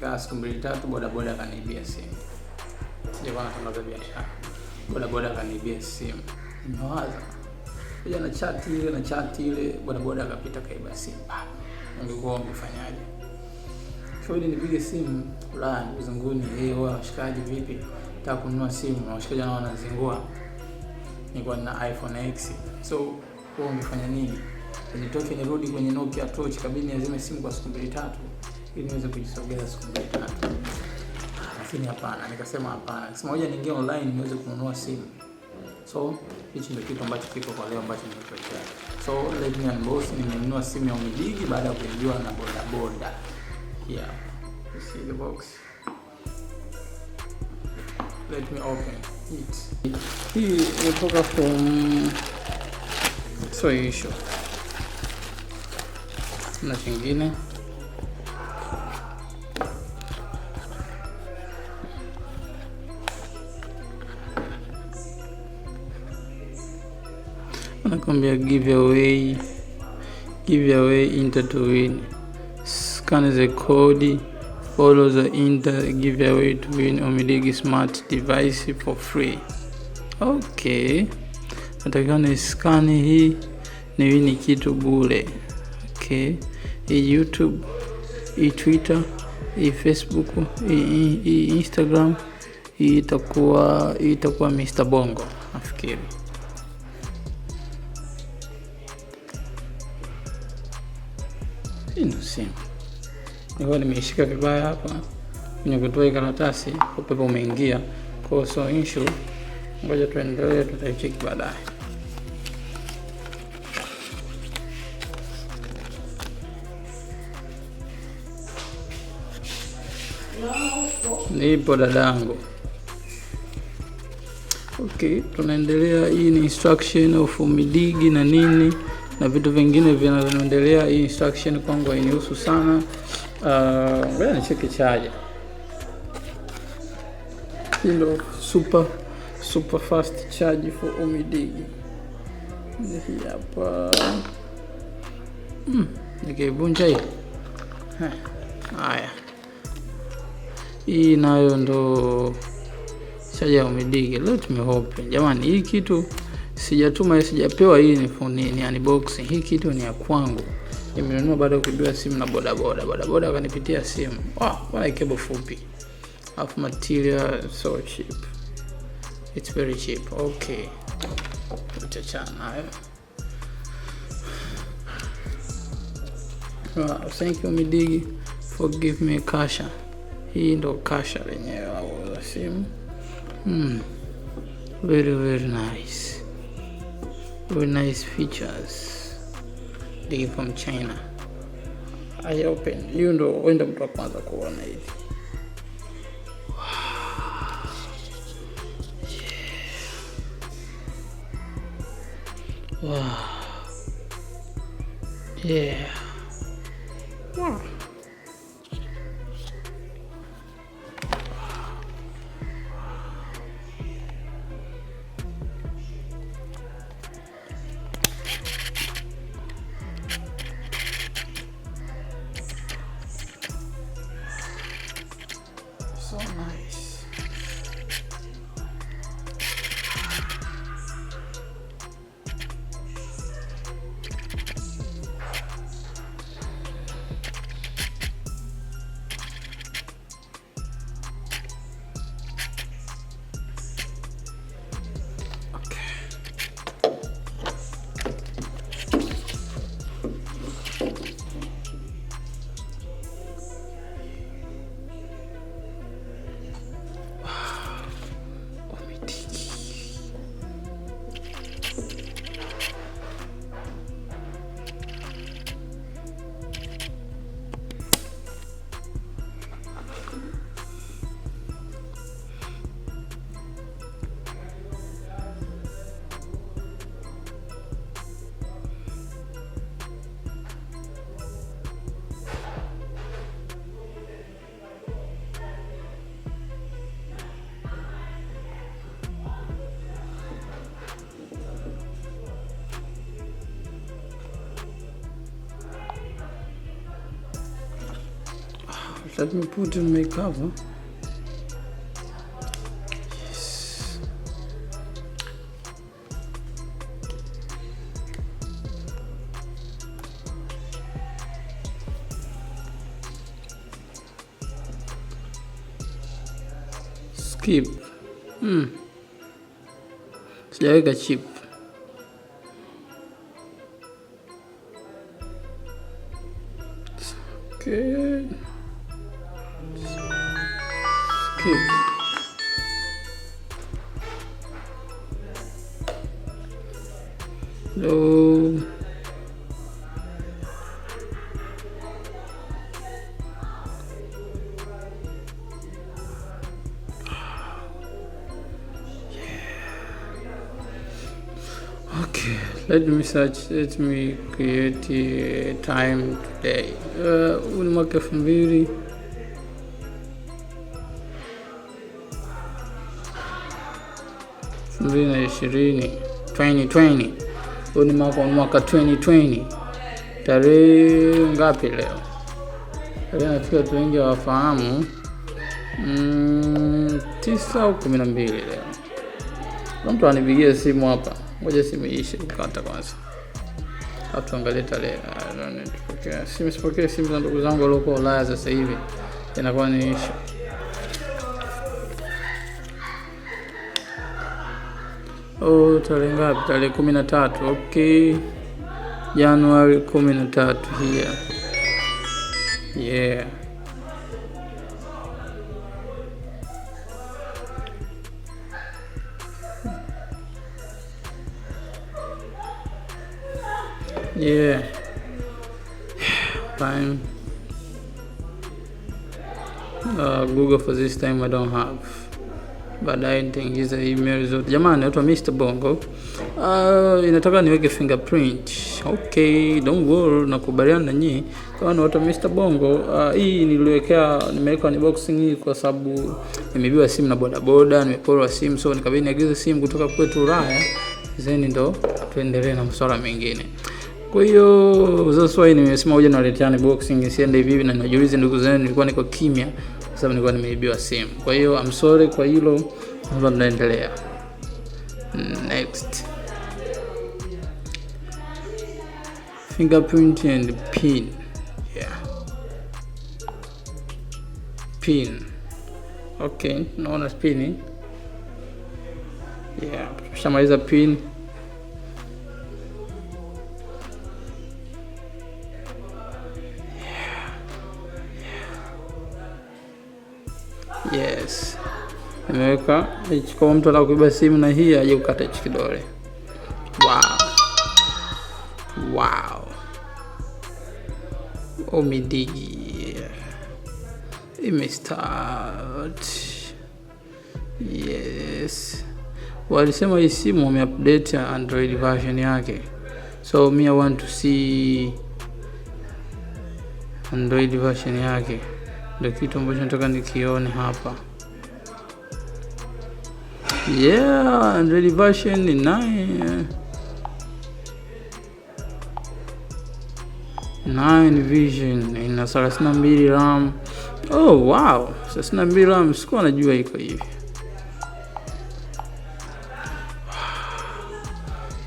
nimekaa siku 2-3, bodaboda akaniibia simu. Sijakuwa natangaza biashara, bodaboda akaniibia simu. Nimewaza kuja na chat ile, bodaboda akapita kaiba simu. Ungekuwa ungefanyaje? Shauri nipige simu la ndugu zanguni, wewe washikaji vipi? Nataka kununua simu. Washikaji nao wanazingua. Nilikuwa na iPhone X. So wewe ungefanya nini? Nitoke nirudi kwenye Nokia torch kabini azime simu kwa siku 2-3 ili niweze kujisogeza siku 2-3. Lakini hapana, nikasema hapana. Nikasema ngoja niingie online niweze kununua simu. So hichi ndio kitu ambacho kiko kwa leo ambacho nimetokea. So let me unbox, nimenunua simu ya Umidigi baada ya kuingiwa na bodaboda. Yeah. You see the box. Let me open it. Hii imetoka from so issue. Na kingine anakuambia give away enter to win, scan the code, follow the enter giveaway to win Umidigi smart device for free. Okay, nataka ni scan hii ni win kitu bure. Okay, hii YouTube, hii Twitter, hii Facebook, hii Instagram, hii itakuwa Mr. Bongo nafikiri. Hii ndio simu. Nilikuwa nimeishika vibaya hapa kwenye kutoa karatasi, upepo umeingia. Kwa so issue, ngoja tuendelee, tutaicheki baadaye. Nipo dadangu. Okay, tunaendelea. Hii ni instruction of Umidigi na nini na vitu vingine vinaendelea. Hii instruction kwangu hainihusu sana. Ngoja nicheke charge. Hii ndo super fast charge for Umidigi. Hii hapa. Nikivunja hii. Haya. Hii nayo ndo charge ya Umidigi. Let me hope. Jamani, hii kitu sijapewa, hii ni for nini? Yani box. Hii kitu ni ya kwangu. Nimenunua baada ya kuibiwa simu na bodaboda akanipitia simu. Wana cable fupi. Half material so cheap. It's very cheap. Okay. Utachana nayo. Thank you Umidigi for give me kasha. Hii ndo kasha lenyewe au simu. Very nice. Very nice features. They from China. I open. You ndo wenda mtu wa kwanza kuona hivi. Wow. Yeah. Wow. So nice. Let me put in my cover. Yes. Skip. Sijaweka chip. Okay. Skip. Hello. Okay, let me create a time today. Ni mwaka 2020. Huu ni mwaka 2020. Tarehe ngapi leo? Tarehe nafikiri watu wengi hawafahamu. 9 au 12 leo. Mtu anipigia simu hapa. Ngoja simu iishe kukata kwanza. Watu angalie tarehe. Sipokee simu za ndugu zangu walioko Ulaya sasa hivi. Inakuwa ni issue. Tarehe ngapi? Tarehe 13. Okay. Januari 13 here. Yeah. Yeah. Time. Google for this time I don't have. Baadaye nitaingiza email zote. Jamani, naitwa Mr. Bongo. Inataka niweke fingerprint. Okay, don't worry, nakubaliana na nyinyi. Kama naitwa Mr. Bongo, hii nimeweka unboxing hii kwa sababu nimeibiwa simu na bodaboda, nimeporwa simu, so nikabidi niagize simu kutoka kwetu Ulaya. Zeni ndo tuendelee na masuala mengine. Kwa hiyo sasa hivi nimesema hoja na letea unboxing siende hivi na najiuliza ndugu zangu, nilikuwa niko kimya kwa sababu nilikuwa nimeibiwa simu. Kwa hiyo I'm sorry kwa hilo. Sasa tunaendelea. Next. Fingerprint and pin. Yeah. Pin. Okay, naona pin. Yeah, shamaliza pin. Yes. Nimeweka hichi kwa mtu anataka kuiba simu na hii aje kukata hichi kidole. Wow. Umidigi. Imestart. Yes. Walisema hii simu wameupdate Android version yake. So I want to see Android version yake. Ndio kitu ambacho nataka nikione hapa. Yeah, Android version ni 9 vision ina 32 RAM. Oh wow, 32 RAM sikuwa najua iko hivi.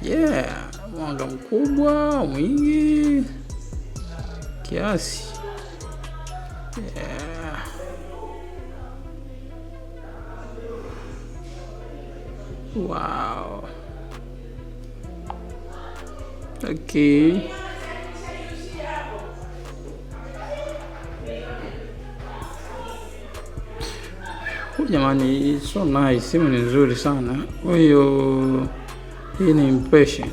Yeah, mwanga mkubwa, mwingi kiasi. Yeah. Wow. Okay. Jamani, so nice. Simu ni nzuri sana. Kwa hiyo hii ni impression.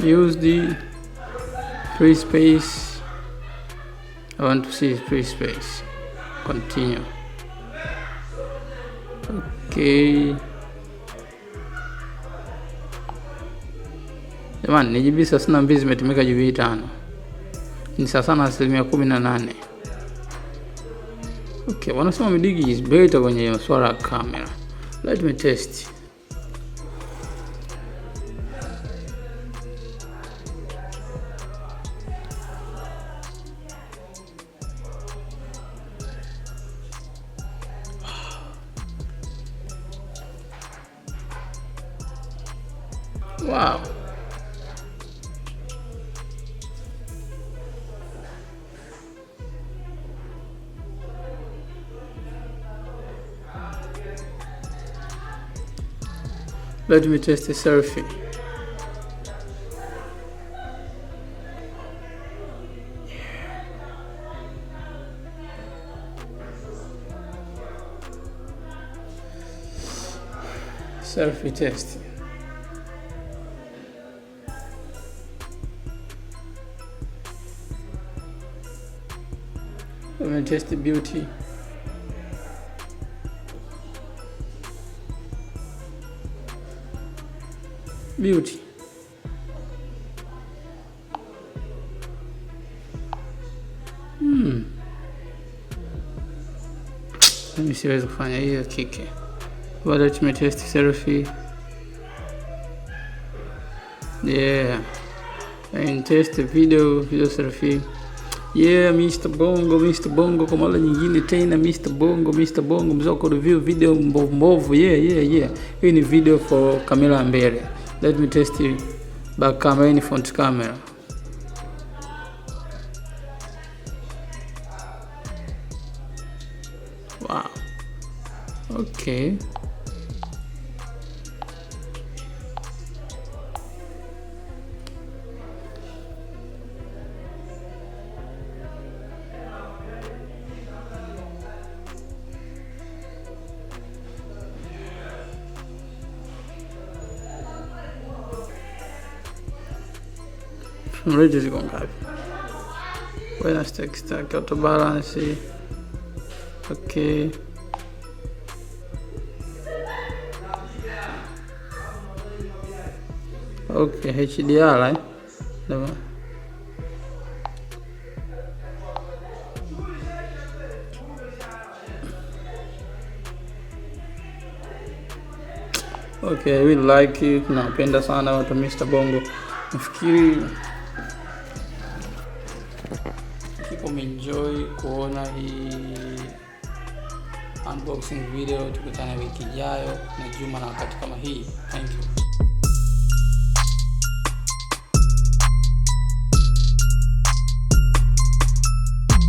Use the free space. I want to see free space. Continue. Okay. Jamani, ni GB 32 zimetumika GB 5. Ni sasa na 18%. Okay, wanasema Umidigi is better kwenye masuala ya camera. Let me test. Wow. Let me test the selfie. Selfie test. Let me test the beauty. Beauty. Mimi siwezi kufanya hiyo kike. Wala tumetest selfie. Yeah. And test video selfie. Yeah, Mr. Bongo kwa mara nyingine tena Mr. Bongo mzoko review video mbovu. Yeah. Hii ni video for kamera mbele. Let me test back camera in front camera. Wow. Okay. Mrejo ziko ngapi? Wena stack auto balance. Okay. Okay, HDR Okay, I really like it. Napenda sana watu Mr. Bongo. Nafikiri umeenjoy kuona hii unboxing video. Tukutane wiki ijayo na juma na wakati kama hii. Thank you.